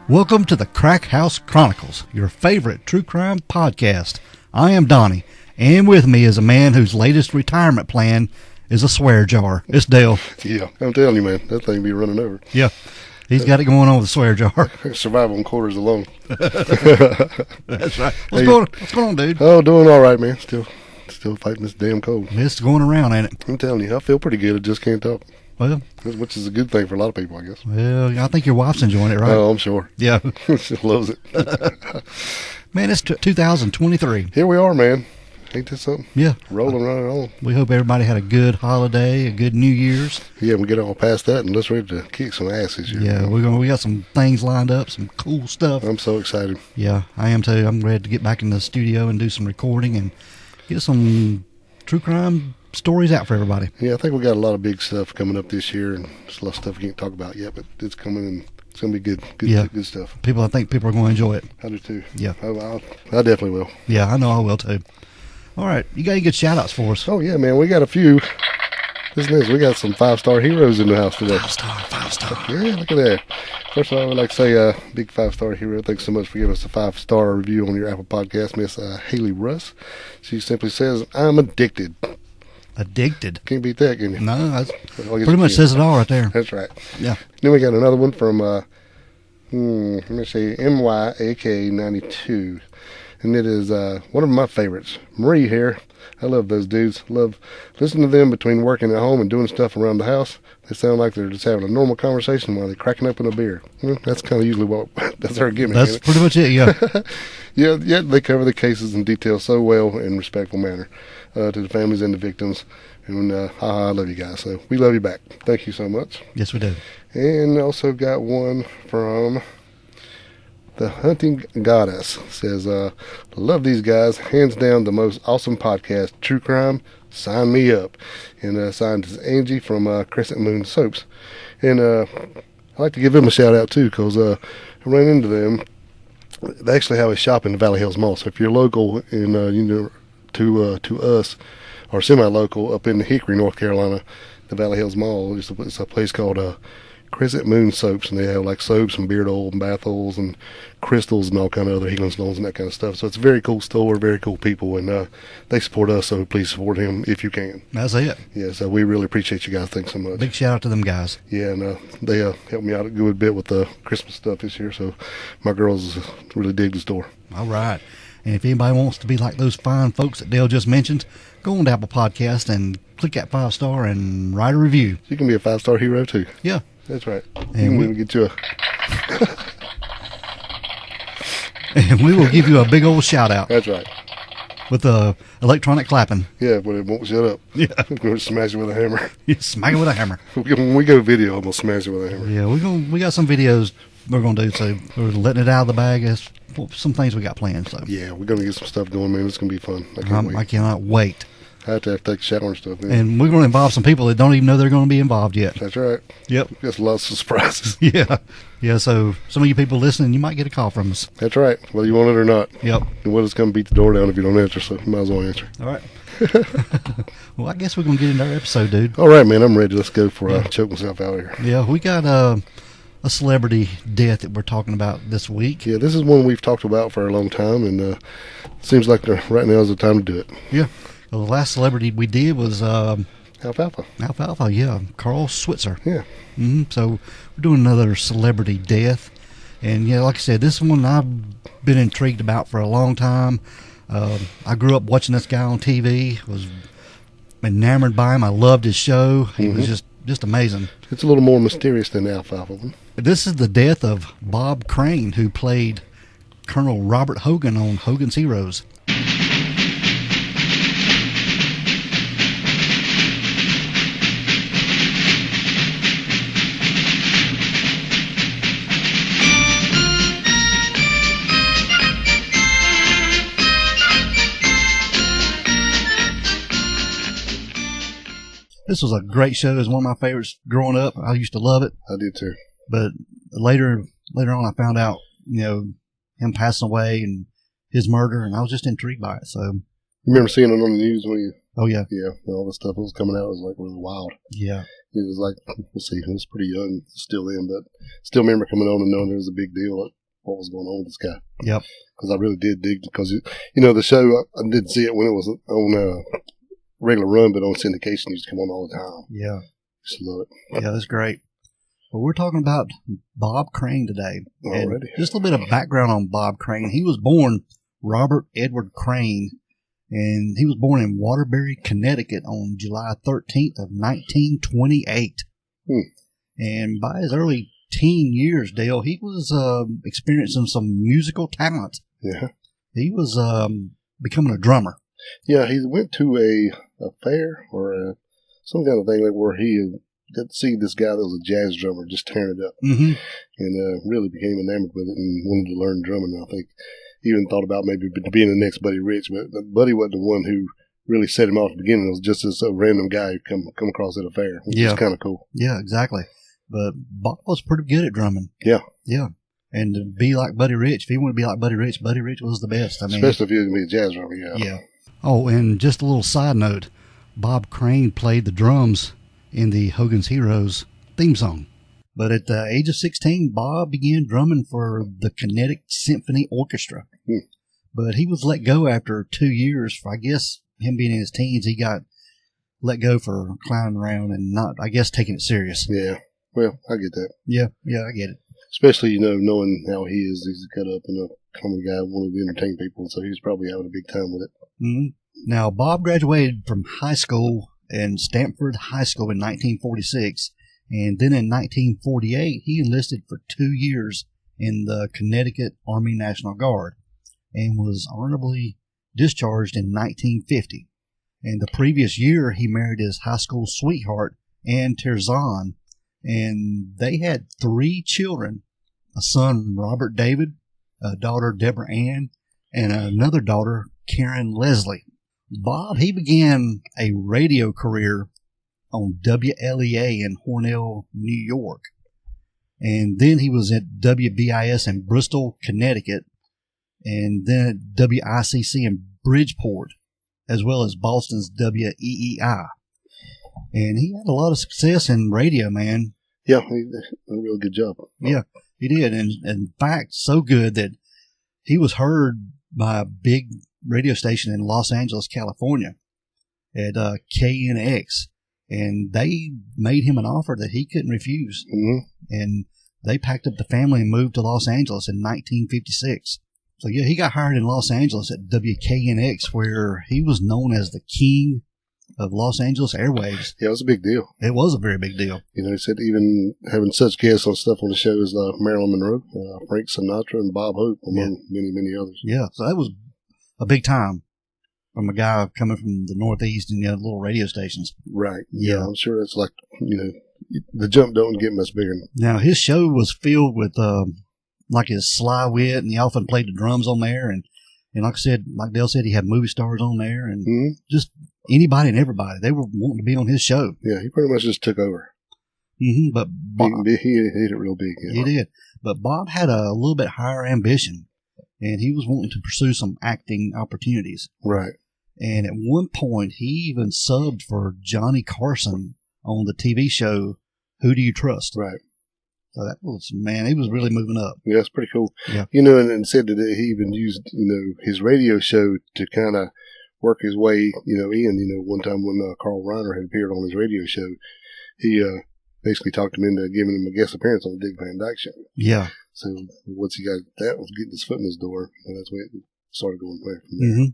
Welcome to the Crack House Chronicles, your favorite true crime podcast. I am Donnie, and with me is a man whose latest retirement plan is a swear jar. It's Dale. Yeah, I'm telling you, man, that thing be running over. Yeah, he's got it going on with the swear jar. Survive on quarters alone. That's right. What's going on, dude? Oh, doing all right, man. Still fighting this damn cold. It's going around, ain't it? I'm telling you, I feel pretty good. I just can't talk. Well, which is a good thing for a lot of people, I guess. Well, I think your wife's enjoying it, right? Oh, I'm sure. Yeah. She loves it. Man, it's 2023. Here we are, man. Ain't this something? Yeah. Rolling right on. We hope everybody had a good holiday, a good New Year's. Yeah, we get all past that and let's ready to kick some ass this year. Yeah, we got some things lined up, some cool stuff. I'm so excited. Yeah, I am too. I'm ready to get back in the studio and do some recording and get some true crime stories out for everybody. Yeah, I think we got a lot of big stuff coming up this year, and there's a lot of stuff we can't talk about yet, but it's coming and it's going to be good stuff. I think people are going to enjoy it. I do too. Yeah. I definitely will. Yeah, I know I will too. All right, you got any good shout outs for us? Oh, yeah, man, we got a few. Listen to this, we got some 5-star heroes in the house today. 5-star. Yeah, look at that. First of all, I would like to say big 5-star hero. Thanks so much for giving us a 5-star review on your Apple Podcast, Miss Haley Russ. She simply says, I'm addicted. Addicted. Can't beat that, can you? No, that's pretty much says it all right there. That's right. Yeah. Then we got another one from, let me see, MYAK92. And it is one of my favorites. Marie here. I love those dudes. Love listening to them between working at home and doing stuff around the house. They sound like they're just having a normal conversation while they're cracking open a beer. That's kind of usually that's our gimmick. That's pretty much it, yeah. Yeah, they cover the cases in detail so well in a respectful manner to the families and the victims. And I love you guys. So we love you back. Thank you so much. Yes, we do. And also got one from The Hunting Goddess. Says, love these guys. Hands down the most awesome podcast. True crime. Sign me up. And signed is Angie from Crescent Moon Soaps. And I'd like to give them a shout out too, because I ran into them. They actually have a shop in the Valley Hills Mall. So if you're local in to us, or semi-local up in Hickory, North Carolina, the Valley Hills Mall, it's a place called Crescent Moon Soaps, and they have like soaps and beard oil and bath oils and crystals and all kind of other healing stones and that kind of stuff. So it's a very cool store, very cool people, and they support us, so please support him if you can. That's it. Yeah, so we really appreciate you guys. Thanks so much. Big shout out to them guys. Yeah, and they helped me out a good bit with the Christmas stuff this year, so my girls really dig the store. All right. And if anybody wants to be like those fine folks that Dale just mentioned, go on to Apple Podcast and click that 5-star and write a review. You can be a 5-star hero too. Yeah. That's right. And we get you and we will give you a big old shout out. That's right. With electronic clapping. Yeah, but it won't shut up. Yeah. We're going to smash it with a hammer. You smack it with a hammer. When we go video, I'm going to smash it with a hammer. Yeah, we got some videos we're going to do, so we're letting it out of the bag. There's some things we got planned. So yeah, we're going to get some stuff going, man. It's going to be fun. I cannot wait. I have to take a shower and stuff. Man. And we're going to involve some people that don't even know they're going to be involved yet. That's right. Yep. Just lots of surprises. Yeah. Yeah, so some of you people listening, you might get a call from us. That's right. Whether you want it or not. Yep. And we'll just come beat the door down if you don't answer, so you might as well answer. All right. Well, I guess we're going to get into our episode, dude. All right, man. I'm ready. Let's go before I choke myself out here. Yeah, we got a celebrity death that we're talking about this week. Yeah, this is one we've talked about for a long time, and it seems like right now is the time to do it. Yeah. Well, the last celebrity we did was Alfalfa. Alfalfa, yeah. Carl Switzer. Yeah. So we're doing another celebrity death. And, yeah, like I said, this one I've been intrigued about for a long time. I grew up watching this guy on TV, was enamored by him. I loved his show. He was just amazing. It's a little more mysterious than the Alfalfa one. This is the death of Bob Crane, who played Colonel Robert Hogan on Hogan's Heroes. This was a great show. It was one of my favorites growing up. I used to love it. I did too. But later on, I found out, him passing away and his murder, and I was just intrigued by it. So you remember seeing it on the news when he Oh, yeah. Yeah, all the stuff that was coming out was like really wild. Yeah. It was like, let's see, I was pretty young still then, but still remember coming on and knowing there was a big deal, like what was going on with this guy. Yep. Because I really did dig, because, the show, I didn't see it when it was on regular run, but on syndication, it used to come on all the time. Yeah. Just love it. Yeah, that's great. Well, we're talking about Bob Crane today. Already. Just a little bit of background on Bob Crane. He was born Robert Edward Crane, and he was born in Waterbury, Connecticut on July 13th of 1928. And by his early teen years, Dale, he was experiencing some musical talent. Yeah. He was becoming a drummer. Yeah, he went to a fair or some kind of thing like where he got to see this guy that was a jazz drummer just tearing it up, and really became enamored with it and wanted to learn drumming. I think even thought about maybe being the next Buddy Rich, but Buddy wasn't the one who really set him off at the beginning. It was just this random guy who come across at a fair, which is kind of cool. Yeah, exactly. But Bob was pretty good at drumming. Yeah. Yeah. And to be like Buddy Rich, if he wanted to be like Buddy Rich was the best. I mean, especially if he was going to be a jazz drummer, yeah. Yeah. Oh, and just a little side note, Bob Crane played the drums in the Hogans Heroes theme song. But at the age of 16, Bob began drumming for the Connecticut Symphony Orchestra. But he was let go after 2 years. For, I guess, him being in his teens, he got let go for clowning around and not, I guess, taking it serious. Yeah. Well, I get that. Yeah, I get it. Especially, knowing how he is. He's a cut up and a common guy, wanted to entertain people, so he was probably having a big time with it. Mm-hmm. Now, Bob graduated from high school in Stamford High School in 1946, and then in 1948, he enlisted for 2 years in the Connecticut Army National Guard and was honorably discharged in 1950. And the previous year, he married his high school sweetheart, Ann Terzan, and they had 3 children, a son, Robert David, a daughter, Deborah Ann, and another daughter, Karen Leslie. Bob, he began a radio career on WLEA in Hornell, New York. And then he was at WBIS in Bristol, Connecticut, and then at WICC in Bridgeport, as well as Boston's WEEI. And he had a lot of success in radio, man. Yeah, he did a real good job. Yeah, he did. And in fact, so good that he was heard by a big radio station in Los Angeles, California at KNX. And they made him an offer that he couldn't refuse. And they packed up the family and moved to Los Angeles in 1956. So, yeah, he got hired in Los Angeles at WKNX, where he was known as the king of Los Angeles airwaves. Yeah, it was a big deal. It was a very big deal. He said even having such guests on stuff on the show as Marilyn Monroe, Frank Sinatra, and Bob Hope, among many, many others. Yeah, so that was a big time from a guy coming from the Northeast and little radio stations. Right. Yeah, I'm sure it's like, the jump don't get much bigger. Now, his show was filled with like his sly wit, and he often played the drums on there. And like I said, like Dale said, he had movie stars on there and just anybody and everybody. They were wanting to be on his show. Yeah, he pretty much just took over. But Bob, he hit it real big. He did. But Bob had a little bit higher ambition, and he was wanting to pursue some acting opportunities. Right. And at one point, he even subbed for Johnny Carson on the TV show Who Do You Trust? Right. So that was, man, he was really moving up. Yeah, it's pretty cool. Yeah. And said that he even used, his radio show to kind of work his way, in. One time when Carl Reiner had appeared on his radio show, he basically talked him into giving him a guest appearance on the Dick Van Dyke Show. Yeah. So once he got that, was getting his foot in his door, and that's when it started going from there.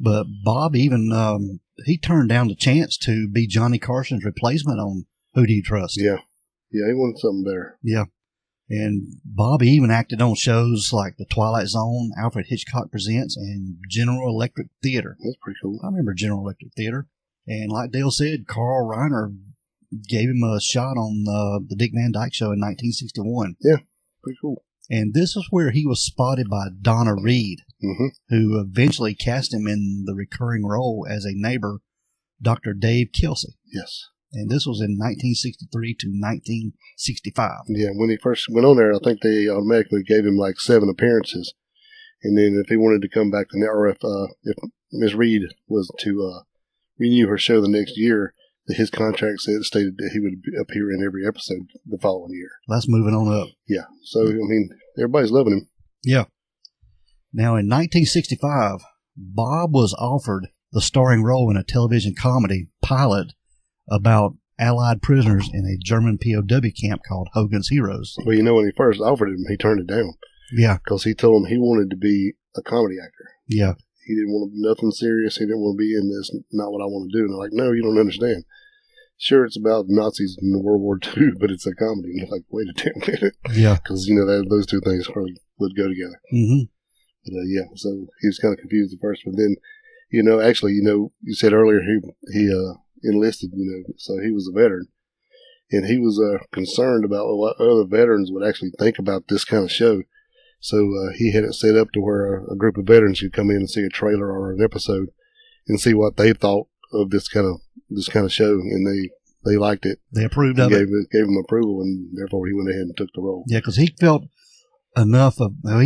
But Bob even, he turned down the chance to be Johnny Carson's replacement on Who Do You Trust? Yeah. Yeah, he wanted something better. Yeah. And Bobby even acted on shows like The Twilight Zone, Alfred Hitchcock Presents, and General Electric Theater. That's pretty cool. I remember General Electric Theater. And like Dale said, Carl Reiner gave him a shot on the Dick Van Dyke Show in 1961. Yeah, pretty cool. And this is where he was spotted by Donna Reed, who eventually cast him in the recurring role as a neighbor, Dr. Dave Kelsey. Yes. And this was in 1963 to 1965. Yeah, when he first went on there, I think they automatically gave him like 7 appearances. And then if he wanted to come back to or if Miss Reed was to renew her show the next year, that his contract stated that he would appear in every episode the following year. That's moving on up. Yeah. So, I mean, everybody's loving him. Yeah. Now, in 1965, Bob was offered the starring role in a television comedy pilot about Allied prisoners in a German POW camp called Hogans Heroes. Well, when he first offered him, he turned it down. Yeah. Because he told him he wanted to be a comedy actor. Yeah. He didn't want nothing serious. He didn't want to be in this. Not what I want to do. And they're like, no, you don't understand. Sure, it's about Nazis in World War II, but it's a comedy. And they're like, wait a damn minute. Yeah. Because, those two things probably would go together. Mm-hmm. But, so he was kind of confused at first. But then, actually, you said earlier he enlisted, so he was a veteran. And he was concerned about what other veterans would actually think about this kind of show. So he had it set up to where a group of veterans could come in and see a trailer or an episode and see what they thought of this kind of show, and they liked it. They approved of it. Gave him approval, and therefore he went ahead and took the role. Yeah, because he felt he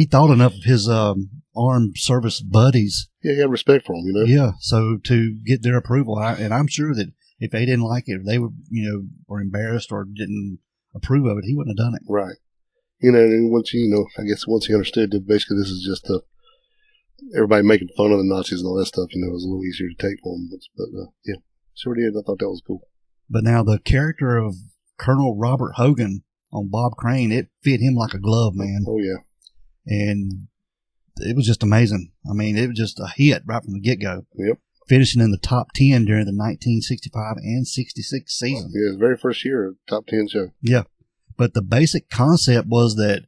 thought enough of his armed service buddies. Yeah, he had respect for them, Yeah, so to get their approval, and I'm sure that if they didn't like it, if they were, were embarrassed or didn't approve of it, he wouldn't have done it. Right. And once once he understood that basically this is just everybody making fun of the Nazis and all that stuff, it was a little easier to take for him. But yeah, sure did. I thought that was cool. But now the character of Colonel Robert Hogan on Bob Crane, it fit him like a glove, man. Oh, yeah. And it was just amazing. I mean, it was just a hit right from the get-go. Yep. Finishing in the top 10 during the 1965 and 66 season. Yeah, his very first year, top 10 show. Yeah. But the basic concept was that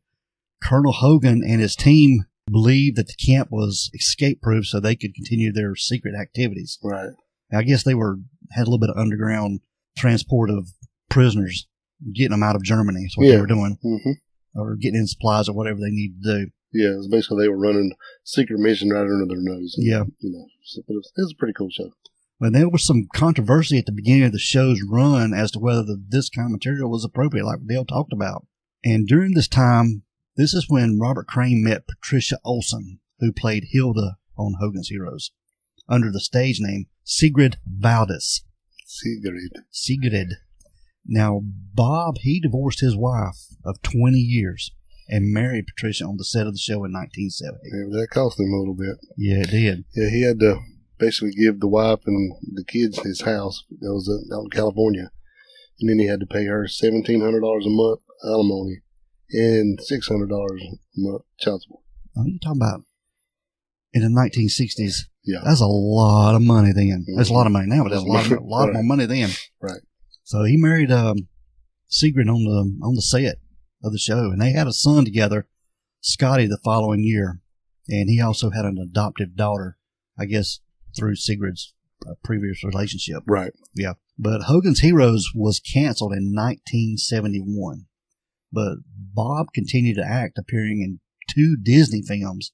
Colonel Hogan and his team believed that the camp was escape-proof so they could continue their secret activities. Right. I guess they had a little bit of underground transport of prisoners, getting them out of Germany is what they were doing. Mm-hmm. Or getting in supplies or whatever they needed to do. Yeah, it was basically they were running secret mission right under their nose. And, yeah. So it was a pretty cool show. But there was some controversy at the beginning of the show's run as to whether this kind of material was appropriate, like Dale talked about. And during this time, this is when Robert Crane met Patricia Olson, who played Hilda on Hogan's Heroes, under the stage name Sigrid Valdis. Sigrid. Now, Bob, he divorced his wife of 20 years and married Patricia on the set of the show in 1970. Yeah, that cost him a little bit. Yeah, it did. Yeah, he had to basically give the wife and the kids his house. That was out in California. And then he had to pay her $1,700 a month alimony and $600 a month child support. Oh, you're talking about in the 1960s. Yeah. That's a lot of money then. Mm-hmm. That's a lot of money now, but that's a lot right. more money then. Right. So he married Sigrid on the set of the show, and they had a son together, Scotty, the following year. And he also had an adoptive daughter, I guess, through Sigrid's previous relationship. Right. Yeah. But Hogan's Heroes was canceled in 1971. But Bob continued to act, appearing in 2 Disney films,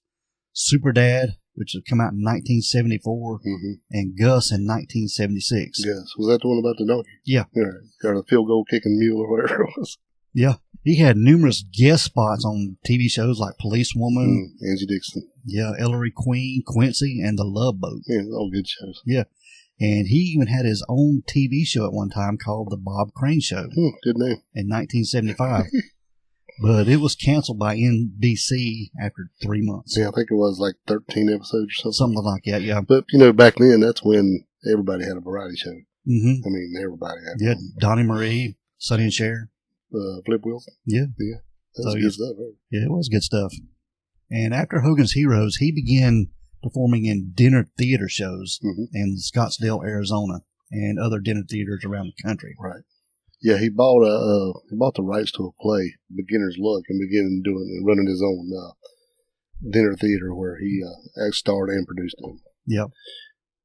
Super Dad, which had come out in 1974, mm-hmm. and Gus in 1976. Yes. Was that the one about the donkey? Yeah. Got a field goal kicking mule or whatever it was. Yeah. He had numerous guest spots on TV shows like Policewoman. Angie Dixon. Yeah. Ellery Queen, Quincy, and The Love Boat. Yeah, all good shows. Yeah. And he even had his own TV show at one time called The Bob Crane Show. Good name. In 1975. But it was canceled by NBC after 3 months. Yeah, I think it was like 13 episodes or something. Something like that, yeah. But, back then, that's when everybody had a variety show. Mm-hmm. I mean, everybody had Yeah, one. Donnie Marie, Sonny and Cher. Flip Wilson. Yeah. Yeah. That's good stuff, right? Yeah, it was good stuff. And after Hogan's Heroes, he began performing in dinner theater shows in Scottsdale, Arizona, and other dinner theaters around the country. Right. Yeah, he bought the rights to a play, Beginner's Luck, and began running his own dinner theater where he starred and produced it. Yep.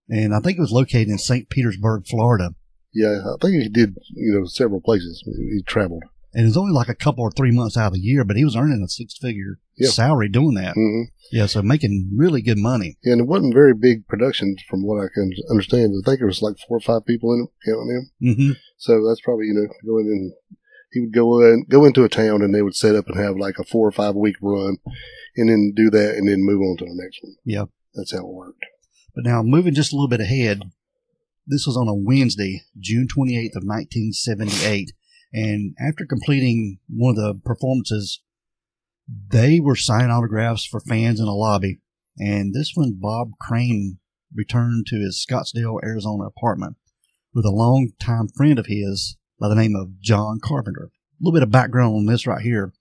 And I think it was located in St. Petersburg, Florida. Yeah, I think he did, several places. He traveled. And it was only like a couple or 3 months out of the year, but he was earning a 6-figure salary doing that. Mm-hmm. Yeah, so making really good money. Yeah, and it wasn't very big productions from what I can understand. I think there was like 4 or 5 people in it, counting him. Mm-hmm. So that's probably, go in and he would go into a town and they would set up and have like a 4 or 5 week run and then do that and then move on to the next one. Yeah. That's how it worked. But now moving just a little bit ahead, This was on a Wednesday, June 28th of 1978. And after completing one of the performances, they were signing autographs for fans in a lobby. And this one, Bob Crane returned to his Scottsdale, Arizona apartment with a longtime friend of his by the name of John Carpenter. A little bit of background on this right here.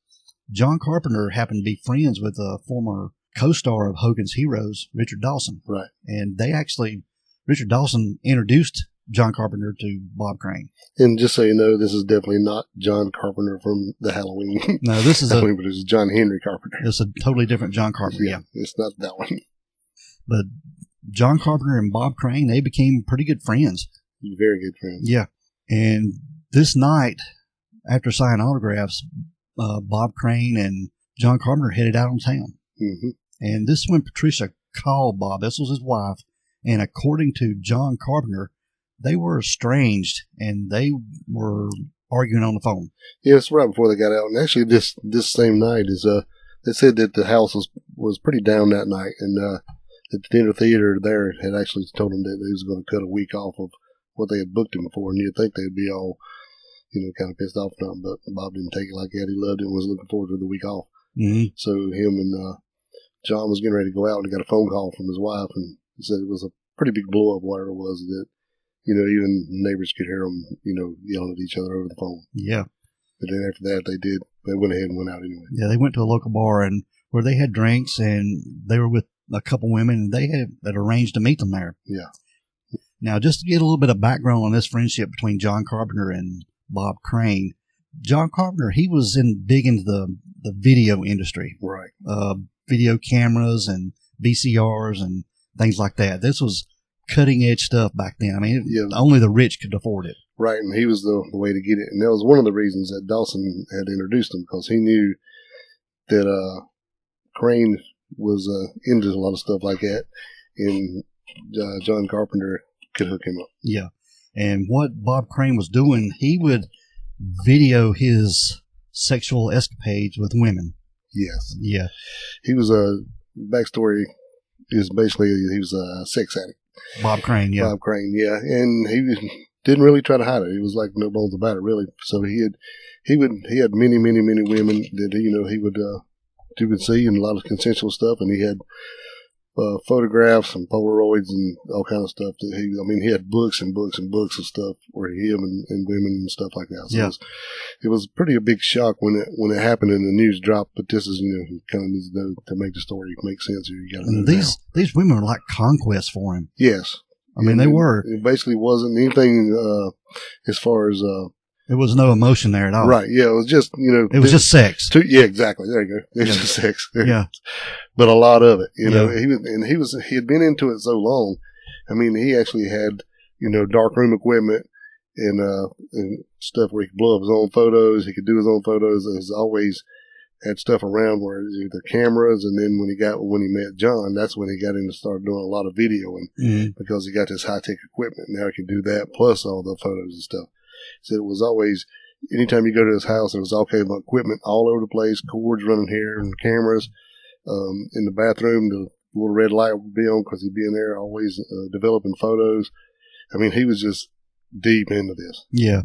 John Carpenter happened to be friends with a former co-star of Hogan's Heroes, Richard Dawson. Right. And Richard Dawson introduced John Carpenter to Bob Crane. And just so you know, this is definitely not John Carpenter from the Halloween. No, this is Halloween, but it's John Henry Carpenter. It's a totally different John Carpenter. Yeah. It's not that one. But John Carpenter and Bob Crane, they became pretty good friends. Very good friends. Yeah. And this night, after signing autographs, Bob Crane and John Carpenter headed out on town. Mm-hmm. And this is when Patricia called Bob. This was his wife. And according to John Carpenter, they were estranged and they were arguing on the phone. Yeah, it's right before they got out. And actually, this same night is they said that the house was pretty down that night, and that the dinner theater there had actually told them that they was going to cut a week off of what they had booked him for, and you'd think they'd be all, kind of pissed off or something, but Bob didn't take it like that. He loved it and was looking forward to the week off. Mm-hmm. So him and John was getting ready to go out, and he got a phone call from his wife, and he said it was a pretty big blow up, whatever it was, that, even neighbors could hear them, yelling at each other over the phone. Yeah. But then after that, they went ahead and went out anyway. Yeah, they went to a local bar and where they had drinks, and they were with a couple women, and they had arranged to meet them there. Yeah. Now, just to get a little bit of background on this friendship between John Carpenter and Bob Crane, John Carpenter, he was big into the video industry. Right. Video cameras and VCRs and things like that. This was cutting edge stuff back then. I mean, only the rich could afford it. Right, and he was the way to get it. And that was one of the reasons that Dawson had introduced him, because he knew that Crane was into a lot of stuff like that, and John Carpenter could hook him up. Yeah, and what Bob Crane was doing, he would video his sexual escapades with women. Yes. Yeah. He was backstory is basically he was a sex addict. Bob Crane, yeah. Bob Crane, yeah. And he didn't really try to hide it. He was like no bones about it, really. So he had many, many, many women that, he would see, and a lot of consensual stuff. And he had photographs and Polaroids and all kind of stuff that he had books and books and books of stuff where him and women and stuff like that. So yeah. It was pretty a big shock when it happened and the news dropped, but this is, kind of needs to make the story make sense here. You got to know these women were like conquests for him. Yes. I mean, they were. It basically wasn't anything as far as there was no emotion there at all. Right. Yeah. It was just, it was just sex. Yeah, exactly. There you go. It was just sex. Yeah. But a lot of it, Yeah. he had been into it so long. I mean, he actually had, dark room equipment and stuff where he could blow up his own photos. He could do his own photos. There's always had stuff around where either cameras, and then when he met John, that's when he got in to start doing a lot of videoing because he got this high tech equipment. Now he can do that plus all the photos and stuff. So it was always, anytime you go to his house, there was all kinds of equipment all over the place, cords running here and cameras. In the bathroom, the little red light would be on because he'd be in there always developing photos. I mean, he was just deep into this. Yeah.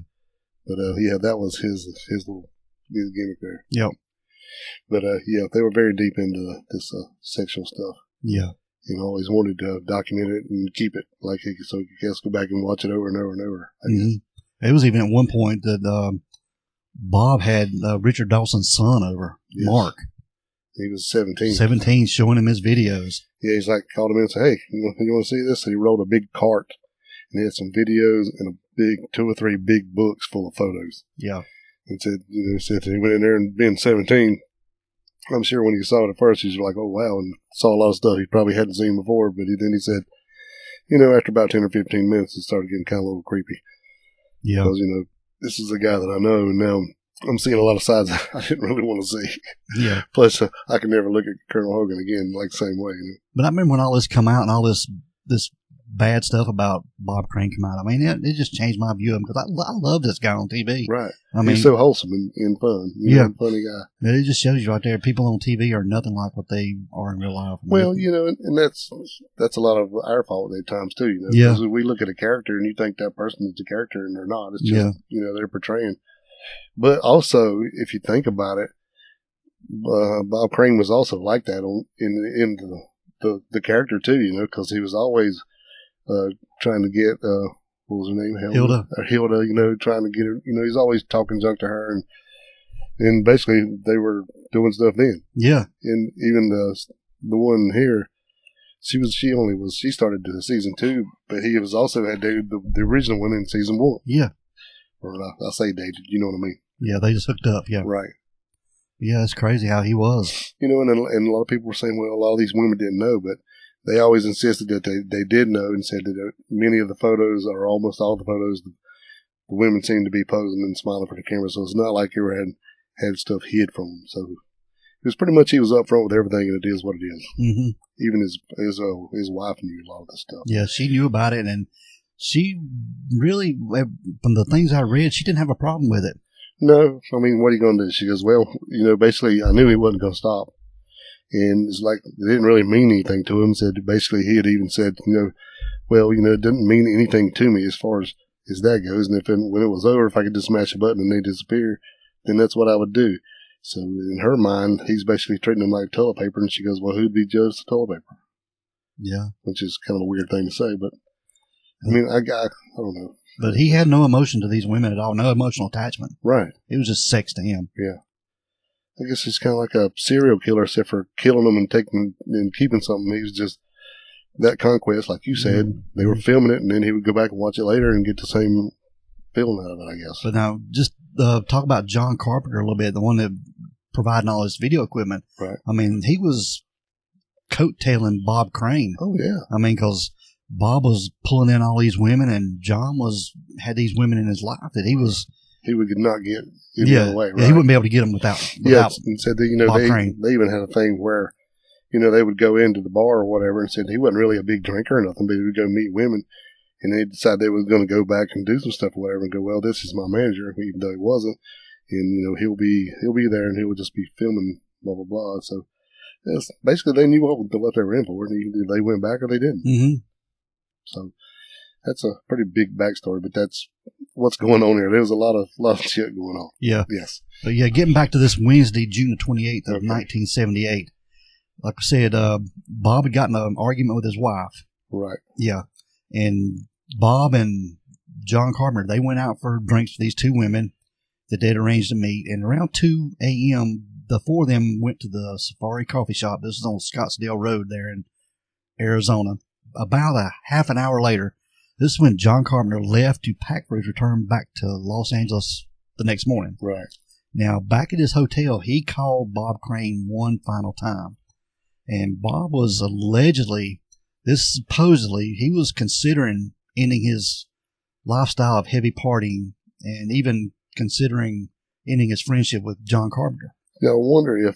But that was his little gimmick there. Yep. But they were very deep into this sexual stuff. Yeah. Always wanted to document it and keep it so he could just go back and watch it over and over and over. It was even at one point that Bob had Richard Dawson's son over, yes. Mark. He was 17. 17, showing him his videos. Yeah, he's called him in and said, "Hey, you want to see this?" So he rolled a big cart, and he had some videos and a big 2 or 3 big books full of photos. Yeah. And said he went in there and being 17, I'm sure when he saw it at first, he was like, "Oh wow," and saw a lot of stuff he probably hadn't seen before. But then he said, after about 10 or 15 minutes, it started getting kind of a little creepy. Yeah. Because this is a guy that I know, and now I'm seeing a lot of sides I didn't really want to see. Yeah. Plus, I could never look at Colonel Hogan again the same way. But I remember when all this come out and all this bad stuff about Bob Crane come out, I mean, it just changed my view of him because I love this guy on TV. Right. I mean, he's so wholesome and fun. Yeah. Funny guy. It just shows you right there, people on TV are nothing like what they are in real life. Well, and that's a lot of our fault at times too, Yeah. Because we look at a character and you think that person is the character and they're not. It's just, they're portraying. But also, if you think about it, Bob Crane was also like that in the character too, because he was always trying to get what was her name, Hilda, trying to get her, he's always talking junk to her, and basically they were doing stuff then. Yeah, and even the one here, she started the season 2, but he was also had dated the original one in season 1. Yeah, or I say dated, you know what I mean? Yeah, they just hooked up. Yeah, right. Yeah, it's crazy how he was. And a lot of people were saying, well, a lot of these women didn't know, but they always insisted that they did know and said that many of the photos, or almost all the photos, the women seemed to be posing and smiling for the camera. So it's not like you ever had stuff hid from them. So it was pretty much, he was up front with everything, and it is what it is. Mm-hmm. Even his wife knew a lot of this stuff. Yeah, she knew about it, and she really, from the things I read, she didn't have a problem with it. No, I mean, what are you going to do? She goes, well, basically, I knew he wasn't going to stop. And it's like, it didn't really mean anything to him. Said, basically, he had even said, well, it didn't mean anything to me as far as that goes. And when it was over, if I could just smash a button and they disappear, then that's what I would do. So in her mind, he's basically treating them like toilet paper. And she goes, well, who'd be judged to toilet paper? Yeah. Which is kind of a weird thing to say, but I mean, I don't know. But he had no emotion to these women at all, no emotional attachment. Right. It was just sex to him. Yeah. I guess he's kind of like a serial killer, except for killing them and taking and keeping something. He was just that conquest, like you said. Mm-hmm. They were filming it, and then he would go back and watch it later and get the same feeling out of it, I guess. But now, just talk about John Carpenter a little bit, the one that providing all this video equipment. Right. I mean, he was coattailing Bob Crane. Oh, yeah. I mean, because Bob was pulling in all these women, and John had these women in his life that he would not get any other way. Right? Yeah, he wouldn't be able to get them without and said that, Bob Crane. They even had a thing where, they would go into the bar or whatever, and said he wasn't really a big drinker or nothing, but he would go meet women, and they decided they was going to go back and do some stuff or whatever, and go, well, this is my manager, even though he wasn't, and he'll be there, and he'll just be filming, blah blah blah. So basically, they knew what they were in for, and either they went back or they didn't. Mm-hmm. So that's a pretty big backstory, but that's what's going on here. There's a lot of shit going on. Yeah. Yes. But yeah, getting back to this Wednesday, June the 28th of 1978. Like I said, Bob had gotten an argument with his wife. Right. Yeah. And Bob and John Carpenter, they went out for drinks for these two women that they'd arranged to meet. And around 2 a.m., the four of them went to the Safari Coffee Shop. This is on Scottsdale Road there in Arizona. About a half an hour later, this is when John Carpenter left to pack for his return back to Los Angeles the next morning. Right. Now, back at his hotel, he called Bob Crane one final time. And Bob was supposedly, he was considering ending his lifestyle of heavy partying and even considering ending his friendship with John Carpenter. Yeah, I wonder if,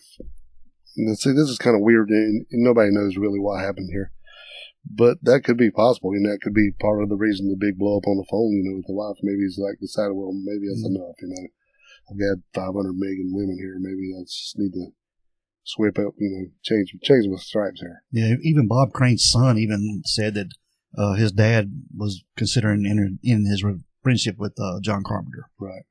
see, this is kind of weird, and nobody knows really what happened here. But that could be possible, and that could be part of the reason the big blow up on the phone, with the wife. Maybe he's like decided, well, maybe that's enough, I've got 500 million women here. Maybe I just need to sweep up, change my stripes here. Yeah, even Bob Crane's son even said that his dad was considering in his friendship with John Carpenter. Right.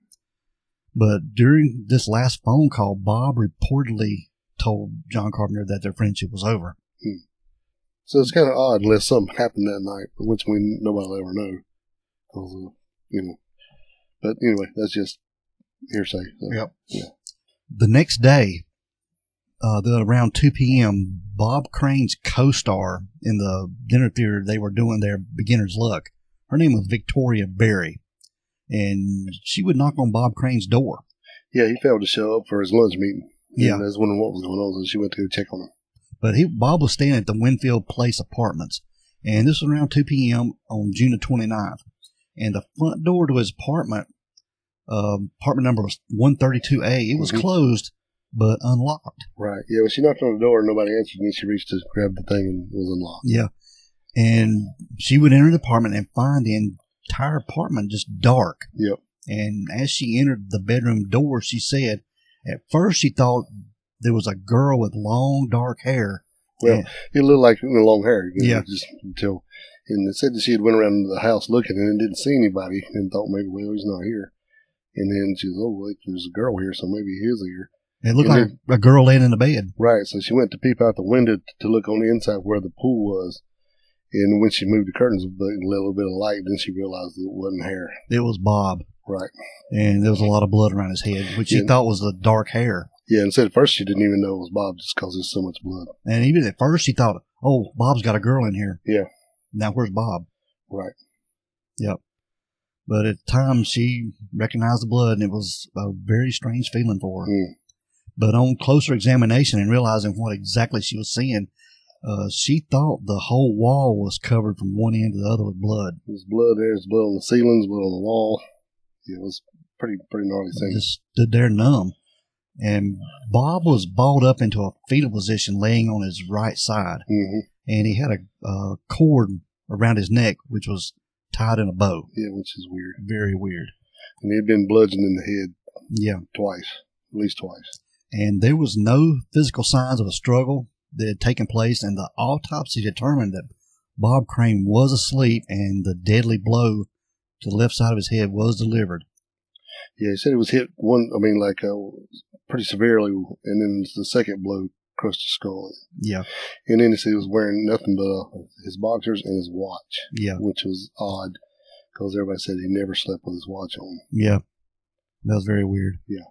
But during this last phone call, Bob reportedly told John Carpenter that their friendship was over. So it's kind of odd unless something happened that night, which nobody will ever know. But anyway, that's just hearsay. So, yep. Yeah. The next day, around 2 p.m., Bob Crane's co-star in the dinner theater they were doing their Beginner's Luck, her name was Victoria Berry, and she would knock on Bob Crane's door. Yeah, he failed to show up for his lunch meeting. Yeah. And that's wondering what was going on, so she went to go check on him. But Bob was staying at the Winfield Place Apartments, and this was around 2 p.m. on June the 29th. And the front door to his apartment number was 132A. It was closed, but unlocked. Right. Yeah, when she knocked on the door and nobody answered, and she reached to grab the thing and it was unlocked. Yeah. And she would enter the apartment and find the entire apartment just dark. Yep. And as she entered the bedroom door, she said, at first she thought there was a girl with long, dark hair. Well, it looked like long hair. Yeah. Just until, and it said that she had went around the house looking and didn't see anybody and thought maybe, well, he's not here. And then she was, oh, well, there's a girl here, so maybe he is here. It looked like a girl laying in the bed. Right. So she went to peep out the window to look on the inside where the pool was. And when she moved the curtains a little bit of light, then she realized it wasn't hair. It was Bob. Right. And there was a lot of blood around his head, which she thought was the dark hair. Yeah, and said at first she didn't even know it was Bob just because there's so much blood. And even at first she thought, oh, Bob's got a girl in here. Yeah. Now where's Bob? Right. Yep. But at the time she recognized the blood, and it was a very strange feeling for her. Mm. But on closer examination and realizing what exactly she was seeing, she thought the whole wall was covered from one end to the other with blood. There's blood there. There's blood on the ceilings, blood on the wall. Yeah, it was pretty gnarly thing. Just stood there numb. And Bob was balled up into a fetal position, laying on his right side. Mm-hmm. And he had a cord around his neck, which was tied in a bow. Yeah, which is weird. Very weird. And he had been bludgeoned in the head. Yeah. Twice. At least twice. And there was no physical signs of a struggle that had taken place, and the autopsy determined that Bob Crane was asleep and the deadly blow to the left side of his head was delivered. Yeah, he said it was hit pretty severely, and then the second blow crushed his skull. Yeah. And then he said he was wearing nothing but his boxers and his watch. Yeah. Which was odd, because everybody said he never slept with his watch on. Yeah. That was very weird. Yeah.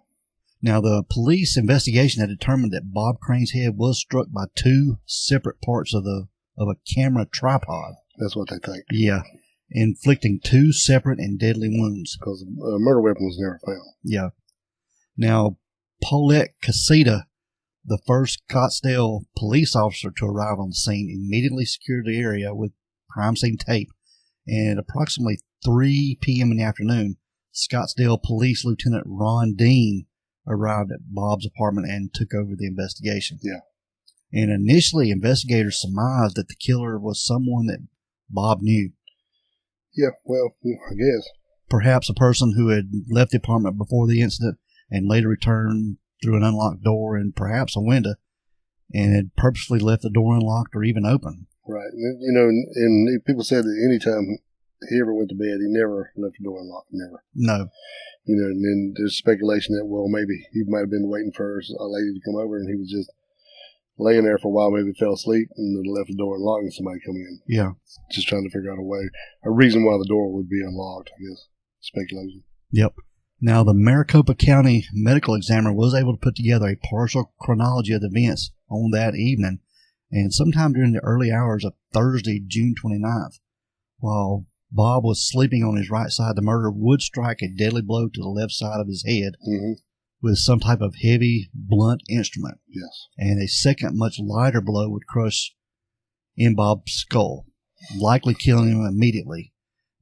Now, the police investigation had determined that Bob Crane's head was struck by two separate parts of a camera tripod. That's what they think. Yeah. Inflicting two separate and deadly wounds. Because a murder weapon was never found. Yeah. Now, Paulette Casita, the first Scottsdale police officer to arrive on the scene, immediately secured the area with crime scene tape. And at approximately 3 p.m. in the afternoon, Scottsdale Police Lieutenant Ron Dean arrived at Bob's apartment and took over the investigation. Yeah. And initially, investigators surmised that the killer was someone that Bob knew. Yeah, well, I guess. Perhaps a person who had left the apartment before the incident and later returned through an unlocked door and perhaps a window, and had purposely left the door unlocked or even open. Right. And people said that anytime he ever went to bed, he never left the door unlocked. Never. No. And then there's speculation that, well, maybe he might have been waiting for a lady to come over, and he was just laying there for a while, maybe fell asleep, and then left the door unlocked and somebody come in. Yeah. Just trying to figure out a reason why the door would be unlocked, I guess. Speculation. Yep. Now, the Maricopa County medical examiner was able to put together a partial chronology of the events on that evening, and sometime during the early hours of Thursday, June 29th, while Bob was sleeping on his right side, the murderer would strike a deadly blow to the left side of his head with some type of heavy, blunt instrument. Yes. And a second, much lighter blow would crush in Bob's skull, likely killing him immediately.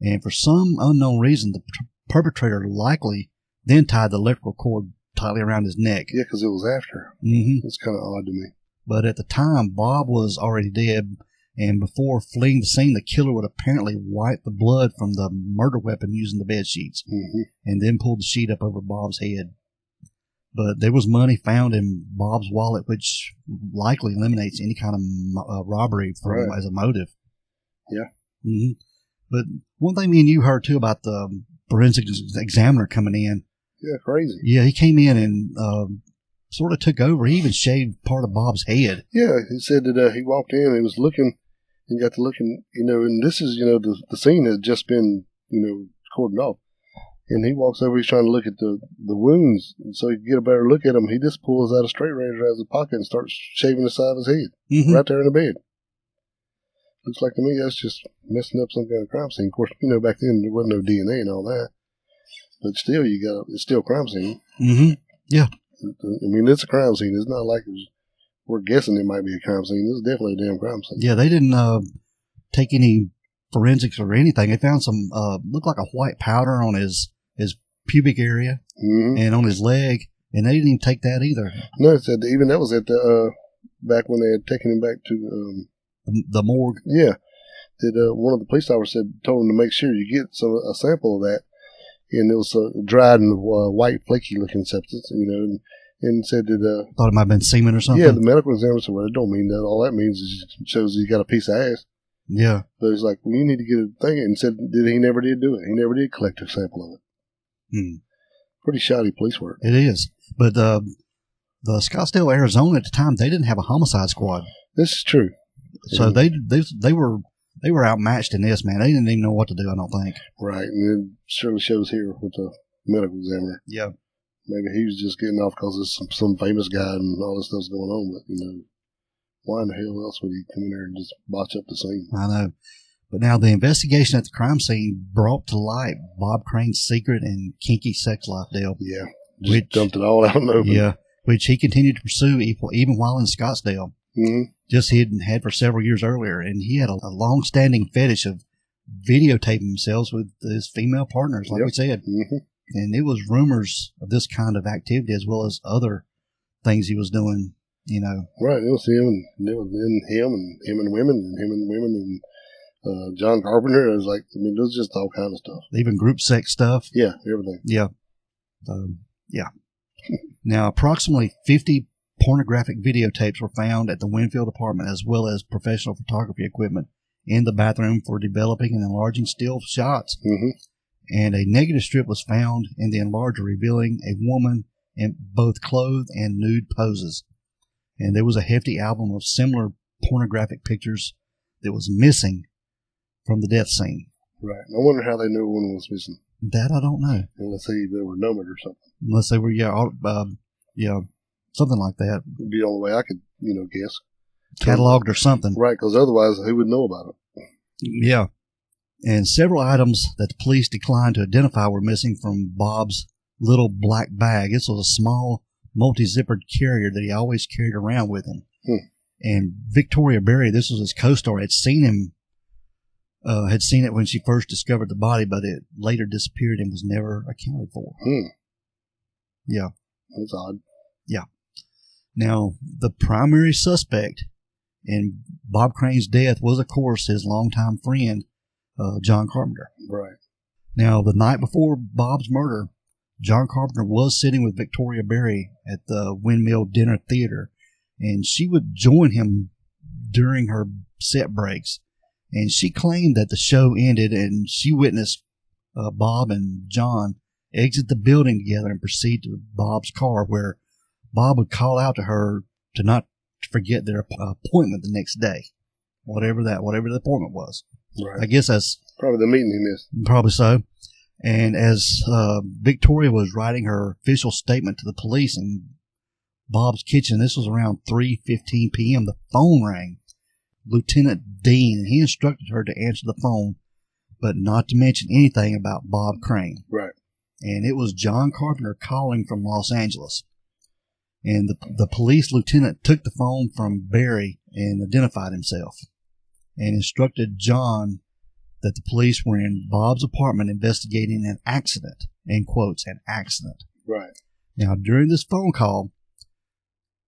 And for some unknown reason, the perpetrator likely then tied the electrical cord tightly around his neck. Yeah, because it was after. Mm-hmm. It's kind of odd to me. But at the time, Bob was already dead, and before fleeing the scene, the killer would apparently wipe the blood from the murder weapon using the bed sheets, and then pull the sheet up over Bob's head. But there was money found in Bob's wallet, which likely eliminates any kind of robbery as a motive. Yeah. Mm-hmm. But one thing me and you heard, too, about the forensic examiner coming in. Yeah, crazy. Yeah, he came in and sort of took over. He even shaved part of Bob's head. Yeah, he said that he walked in and he was looking and got to looking, and this is, the scene had just been, cordoned off. And he walks over, he's trying to look at the wounds, and so he can get a better look at them. He just pulls out a straight razor out of his pocket and starts shaving the side of his head, right there in the bed. Looks like to me that's just messing up some kind of crime scene. Of course, back then there wasn't no DNA and all that, but still, it's still a crime scene. Mm-hmm. Yeah. I mean, it's a crime scene. It's not like we're guessing it might be a crime scene. It's definitely a damn crime scene. Yeah, they didn't take any forensics or anything. They found some looked like a white powder on his pubic area and on his leg, and they didn't even take that either. No, it said even that was at the back when they had taken him back to the morgue. Yeah, that one of the police officers told him to make sure you get a sample of that, and it was dried and white flaky looking substance, and said that thought it might have been semen or something. Yeah, the medical examiner said, "Well, it don't mean that. All that means is it shows he got a piece of ass." Yeah, but it's like, well, you need to get a thing, and said that he never did do it. He never did collect a sample of it. Pretty shoddy police work. It is, but the Scottsdale, Arizona at the time, they didn't have a homicide squad. This is true. So they were outmatched in this, man. They didn't even know what to do, I don't think. Right, and it surely shows here with the medical examiner. Yeah. Maybe he was just getting off because of some famous guy and all this stuff's going on, but, why in the hell else would he come in there and just botch up the scene? I know. But now the investigation at the crime scene brought to light Bob Crane's secret and kinky sex life deal. Yeah, just dumped it all out in the open. Yeah, which he continued to pursue even while in Scottsdale. Mm-hmm. Just he had for several years earlier, and he had a long-standing fetish of videotaping himself with his female partners, like we said. Mm-hmm. And it was rumors of this kind of activity as well as other things he was doing, Right, it was him and him and women and John Carpenter. It was like, it was just all kind of stuff. Even group sex stuff. Yeah, everything. Yeah. Yeah. Now, approximately 50 pornographic videotapes were found at the Winfield apartment, as well as professional photography equipment in the bathroom for developing and enlarging still shots. Mm-hmm. And a negative strip was found in the enlarger revealing a woman in both clothed and nude poses. And there was a hefty album of similar pornographic pictures that was missing from the death scene. Right. I wonder how they knew one was missing. That I don't know. Unless they were numbered or something. Unless they were, something like that. It'd be the only way I could, guess. Cataloged or something. Right, because otherwise who would know about it? Yeah. And several items that the police declined to identify were missing from Bob's little black bag. This was a small multi-zippered carrier that he always carried around with him. And Victoria Berry, this was his co-star, had seen it when she first discovered the body, but it later disappeared and was never accounted for. Yeah. That's odd. Yeah. Now, the primary suspect in Bob Crane's death was, of course, his longtime friend, John Carpenter. Right. Now, the night before Bob's murder, John Carpenter was sitting with Victoria Berry at the Windmill Dinner Theater, and she would join him during her set breaks. And she claimed that the show ended and she witnessed Bob and John exit the building together and proceed to Bob's car, where Bob would call out to her to not forget their appointment the next day, whatever the appointment was. Right. I guess that's probably the meeting he missed. Probably so. And as Victoria was writing her official statement to the police in Bob's kitchen, this was around 3:15 p.m., the phone rang. Lieutenant Dean, and he instructed her to answer the phone, but not to mention anything about Bob Crane. Right. And it was John Carpenter calling from Los Angeles. And the police lieutenant took the phone from Barry and identified himself and instructed John that the police were in Bob's apartment investigating an accident, in quotes, an accident. Right. Now, during this phone call,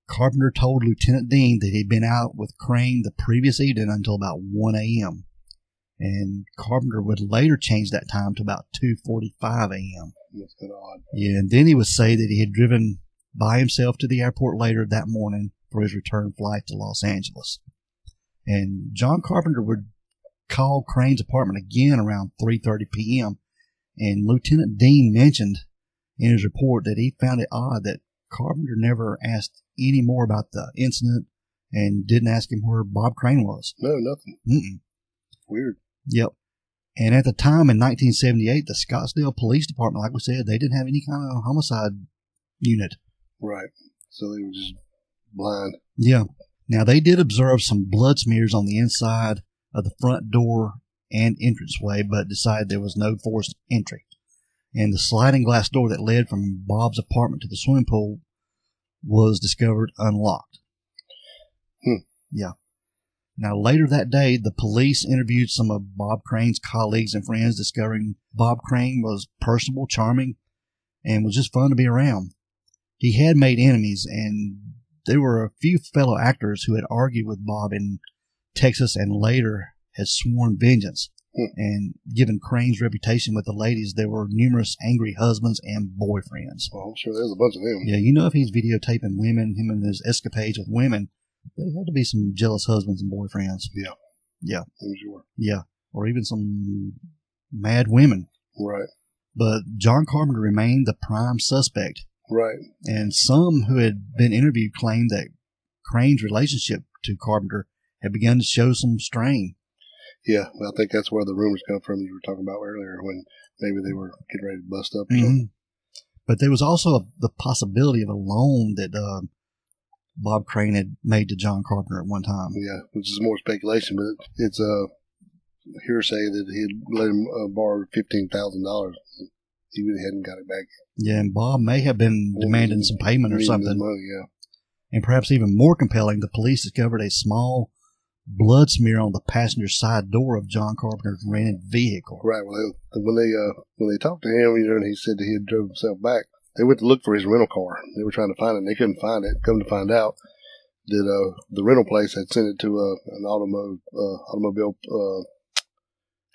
Carpenter told Lieutenant Dean that he'd been out with Crane the previous evening until about 1 a.m. And Carpenter would later change that time to about 2:45 a.m. That's kind of odd. Yeah, and then he would say that he had driven by himself to the airport later that morning for his return flight to Los Angeles. And John Carpenter would call Crane's apartment again around 3:30 p.m. And Lieutenant Dean mentioned in his report that he found it odd that Carpenter never asked any more about the incident and didn't ask him where Bob Crane was. No, nothing. Mm-mm. Weird. Yep. And at the time in 1978, the Scottsdale Police Department, like we said, they didn't have any kind of homicide unit. Right. So they were just blind. Yeah. Now, they did observe some blood smears on the inside of the front door and entranceway, but decided there was no forced entry. And the sliding glass door that led from Bob's apartment to the swimming pool was discovered unlocked. Yeah. Now, later that day, the police interviewed some of Bob Crane's colleagues and friends, discovering Bob Crane was personable, charming, and was just fun to be around. He had made enemies, and there were a few fellow actors who had argued with Bob in Texas and later had sworn vengeance. And given Crane's reputation with the ladies, there were numerous angry husbands and boyfriends. Well, I'm sure there's a bunch of them. Yeah, you know, if he's videotaping women, him and his escapades with women, there had to be some jealous husbands and boyfriends. Yeah. Yeah. I'm sure. Yeah. Or even some mad women. Right. But John Carpenter remained the prime suspect. Right. And some who had been interviewed claimed that Crane's relationship to Carpenter had begun to show some strain. Yeah, I think that's where the rumors come from you were talking about earlier, when maybe they were getting ready to bust up or something. But there was also the possibility of a loan that Bob Crane had made to John Carpenter at one time. Yeah, which is more speculation, but it's hearsay that he had let him borrow $15,000. He really hadn't got it back yet. Yeah, and Bob may have been demanding some payment or something. Money, yeah. And perhaps even more compelling, the police discovered a small blood smear on the passenger side door of John Carpenter's rented vehicle. Right. Well, when they talked to him, and he said that he had drove himself back, they went to look for his rental car. They were trying to find it, and they couldn't find it. Come to find out that the rental place had sent it to an automobile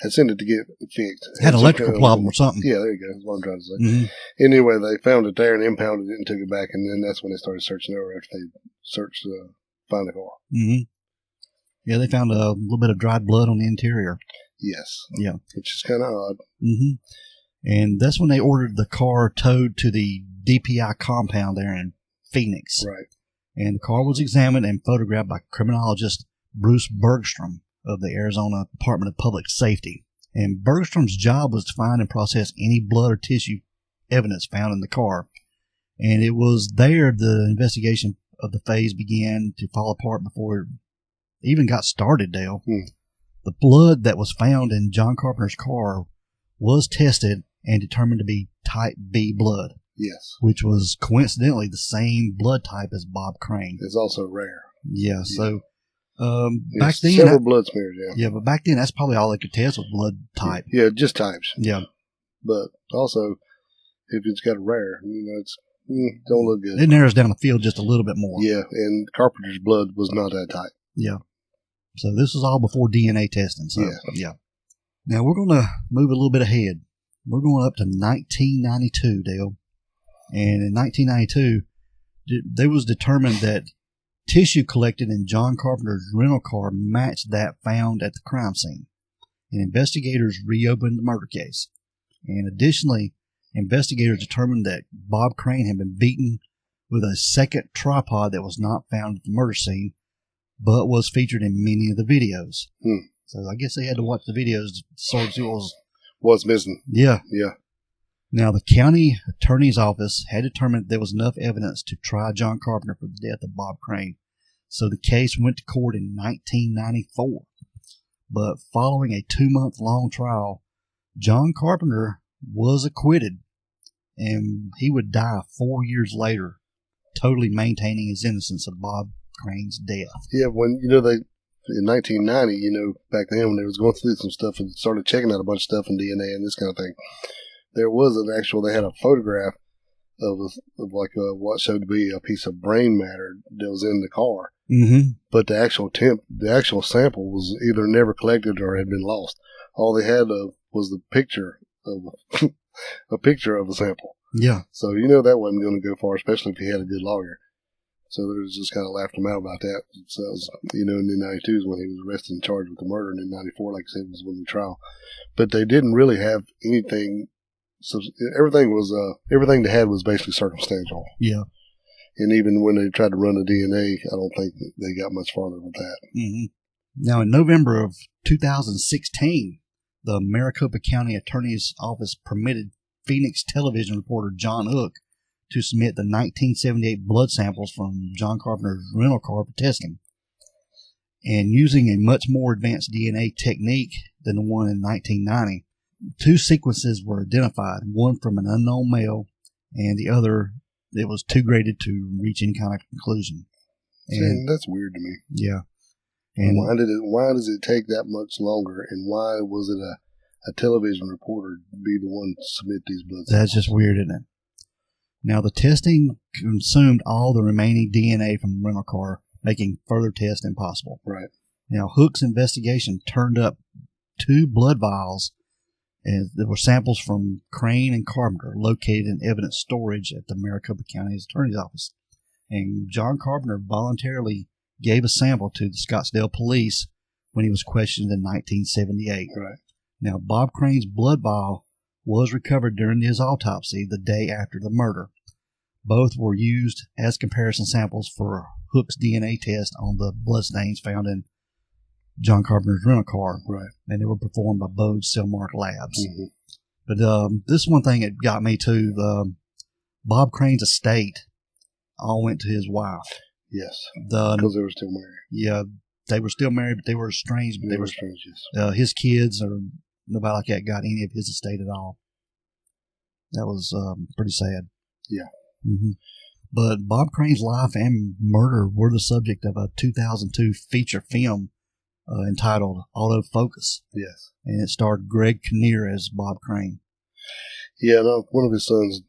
had sent it to get fixed. Had an electrical problem or something. Yeah, there you go. That's what I'm trying to say. Anyway, they found it there and impounded it and took it back, and then that's when they started searching over after they searched to find the car. Yeah, they found a little bit of dried blood on the interior. Yes. Yeah. Which is kind of odd. And that's when they ordered the car towed to the DPI compound there in Phoenix. Right. And the car was examined and photographed by criminologist Bruce Bergstrom of the Arizona Department of Public Safety. And Bergstrom's job was to find and process any blood or tissue evidence found in the car. And it was there the investigation of the phase began to fall apart before it even got started, Dale. The blood that was found in John Carpenter's car was tested and determined to be type B blood. Yes. Which was coincidentally the same blood type as Bob Crane. It's also rare. Yeah, so back then... Several blood smears, yeah. Yeah, but back then that's probably all they could test was blood type. Yeah, just types. Yeah. But also, if it's got a rare, it's don't look good. It narrows down the field just a little bit more. Yeah, and Carpenter's blood was not that type. Yeah. So this was all before DNA testing. So, yeah. Now we're going to move a little bit ahead. We're going up to 1992, Dale. And in 1992, it was determined that tissue collected in John Carpenter's rental car matched that found at the crime scene. And investigators reopened the murder case. And additionally, investigators determined that Bob Crane had been beaten with a second tripod that was not found at the murder scene, but was featured in many of the videos. So I guess they had to watch the videos to sort of see what's missing. Yeah. Yeah. Now, the county attorney's office had determined there was enough evidence to try John Carpenter for the death of Bob Crane. So the case went to court in 1994. But following a 2-month-long trial, John Carpenter was acquitted, and he would die 4 years later, totally maintaining his innocence of Bob Crane's death. Yeah, when, they, in 1990, back then when they was going through some stuff and started checking out a bunch of stuff in DNA and this kind of thing, there was they had a photograph of what showed to be a piece of brain matter that was in the car. But the actual sample was either never collected or had been lost. All they had was the picture of a picture of a sample. Yeah. So that wasn't going to go far, especially if he had a good lawyer. So they just kind of laughed him out about that. So it was, and in 92 is when he was arrested and charged with the murder, and in 94, like I said, was when the trial. But they didn't really have anything. So everything they had was basically circumstantial. Yeah. And even when they tried to run the DNA, I don't think they got much farther with that. Now, in November of 2016, the Maricopa County Attorney's Office permitted Phoenix television reporter John Hook to submit the 1978 blood samples from John Carpenter's rental car for testing. And using a much more advanced DNA technique than the one in 1990, 2 sequences were identified, one from an unknown male and the other that was too graded to reach any kind of conclusion. And that's weird to me. Yeah. And why does it take that much longer, and why was it a television reporter be the one to submit these blood samples? That's just weird, isn't it? Now, the testing consumed all the remaining DNA from the rental car, making further tests impossible. Right. Now, Hook's investigation turned up 2 blood vials, and there were samples from Crane and Carpenter located in evidence storage at the Maricopa County Attorney's Office. And John Carpenter voluntarily gave a sample to the Scottsdale police when he was questioned in 1978. Right. Now, Bob Crane's blood vial was recovered during his autopsy the day after the murder. Both were used as comparison samples for Hook's DNA test on the bloodstains found in John Carpenter's rental car. Right. And they were performed by Bode Cellmark Labs. Mm-hmm. But this one thing that got me to Bob Crane's estate all went to his wife. Yes. Because they were still married. Yeah, they were still married, but they were estranged. But they were estranged, yes. His kids or nobody like that got any of his estate at all. That was pretty sad. Yeah. Mm-hmm. But Bob Crane's life and murder were the subject of a 2002 feature film entitled Autofocus. Yes. And it starred Greg Kinnear as Bob Crane. Yeah, no, one of his sons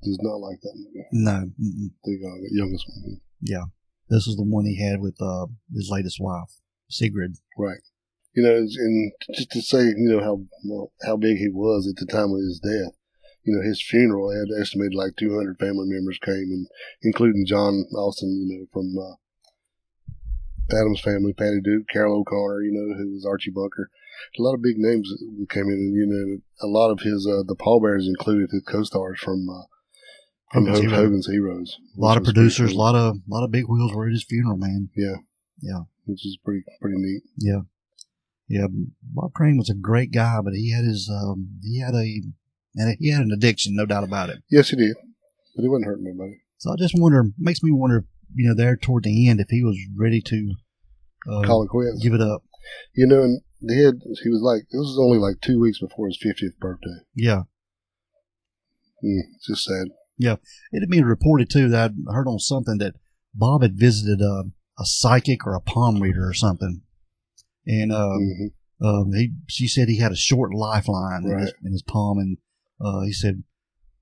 does not like that movie. No. Mm-mm. The youngest one. Yeah. This was the one he had with his latest wife, Sigrid. Right. You know, and just to say, you know, how big he was at the time of his death. You know, his funeral had estimated like 200 family members came, and including John Austin, you know, from Adam's family, Patty Duke, Carol O'Connor, you know, who was Archie Bunker. A lot of big names came in, and, you know, a lot of his, the pallbearers included his co-stars from Hogan's Heroes. A lot of producers, cool. a lot of big wheels were at his funeral, man. Yeah. Yeah. Which is pretty neat. Yeah. Yeah. Bob Crane was a great guy, but he had his, he had an addiction, no doubt about it. Yes, he did. But he wasn't hurting nobody. So I just makes me wonder, you know, there toward the end, if he was ready to call it quits, give it up. You know, and he was like, this was only like 2 weeks before his 50th birthday. Yeah. It's just sad. Yeah. It had been reported, too, that I heard on something that Bob had visited a psychic or a palm reader or something. And she said he had a short lifeline in his palm. And he said,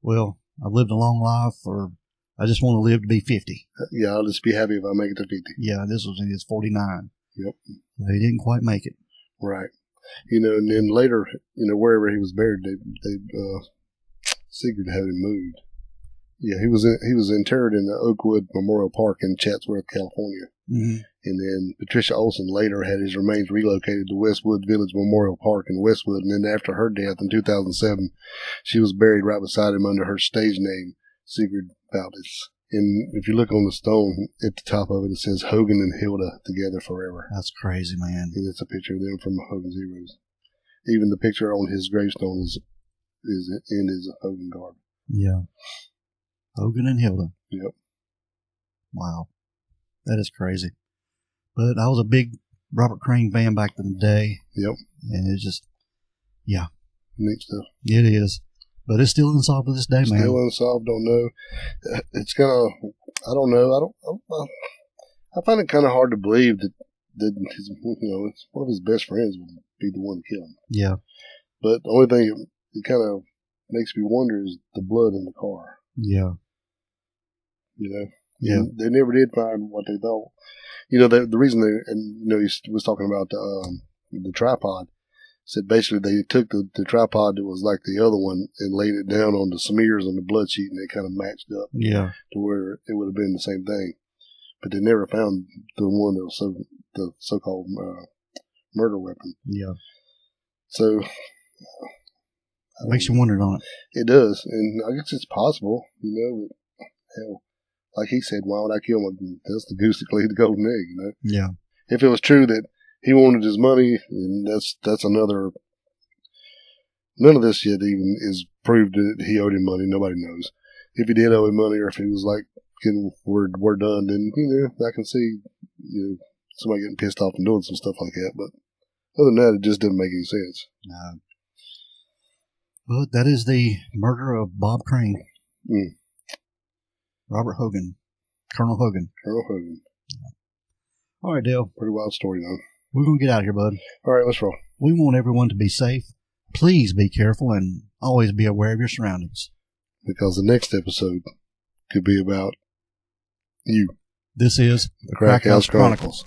well, I've lived a long life, or I just want to live to be 50. Yeah, I'll just be happy if I make it to 50. Yeah, this was in his 49. Yep. He didn't quite make it. Right. You know, and then later, you know, wherever he was buried, Sigrid had him moved. Yeah, he was interred in the Oakwood Memorial Park in Chatsworth, California. Mm-hmm. And then Patricia Olson later had his remains relocated to Westwood Village Memorial Park in Westwood. And then after her death in 2007, she was buried right beside him under her stage name, Sigrid Valdez. And if you look on the stone at the top of it, it says Hogan and Hilda together forever. That's crazy, man. And it's a picture of them from Hogan's Heroes. Even the picture on his gravestone is in his Hogan garb. Yeah. Hogan and Hilda. Yep. Wow. That is crazy. But I was a big Robert Crane fan back in the day. Yep. And it's just, yeah. Neat stuff. It is. But it's still unsolved to this day, man. Still unsolved. Don't know. It's kind of, I don't know. I find it kind of hard to believe that his, you know, it's one of his best friends would be the one to kill him. Yeah. But the only thing it kind of makes me wonder is the blood in the car. Yeah. You know? Yeah. And they never did find what they thought. You know, the reason and you know, he was talking about the tripod. Said basically they took the tripod that was like the other one and laid it down on the smears on the blood sheet, and they kind of matched up to where it would have been the same thing. But they never found the one that was the so-called murder weapon. Yeah. So makes you wonder, don't it? It does, and I guess it's possible. You know, but hell, like he said, why would I kill him? That's the goose that laid the golden egg. You know. Yeah. If it was true that he wanted his money, and that's another. None of this yet even is proved that he owed him money. Nobody knows if he did owe him money, or if he was like, "We're done." Then you know, I can see somebody getting pissed off and doing some stuff like that. But other than that, it just doesn't make any sense. No. But that is the murder of Bob Crane. Robert Hogan, Colonel Hogan. Yeah. All right, Dale. Pretty wild story, though. We're going to get out of here, bud. All right, let's roll. We want everyone to be safe. Please be careful and always be aware of your surroundings. Because the next episode could be about you. This is the Crack House Chronicles.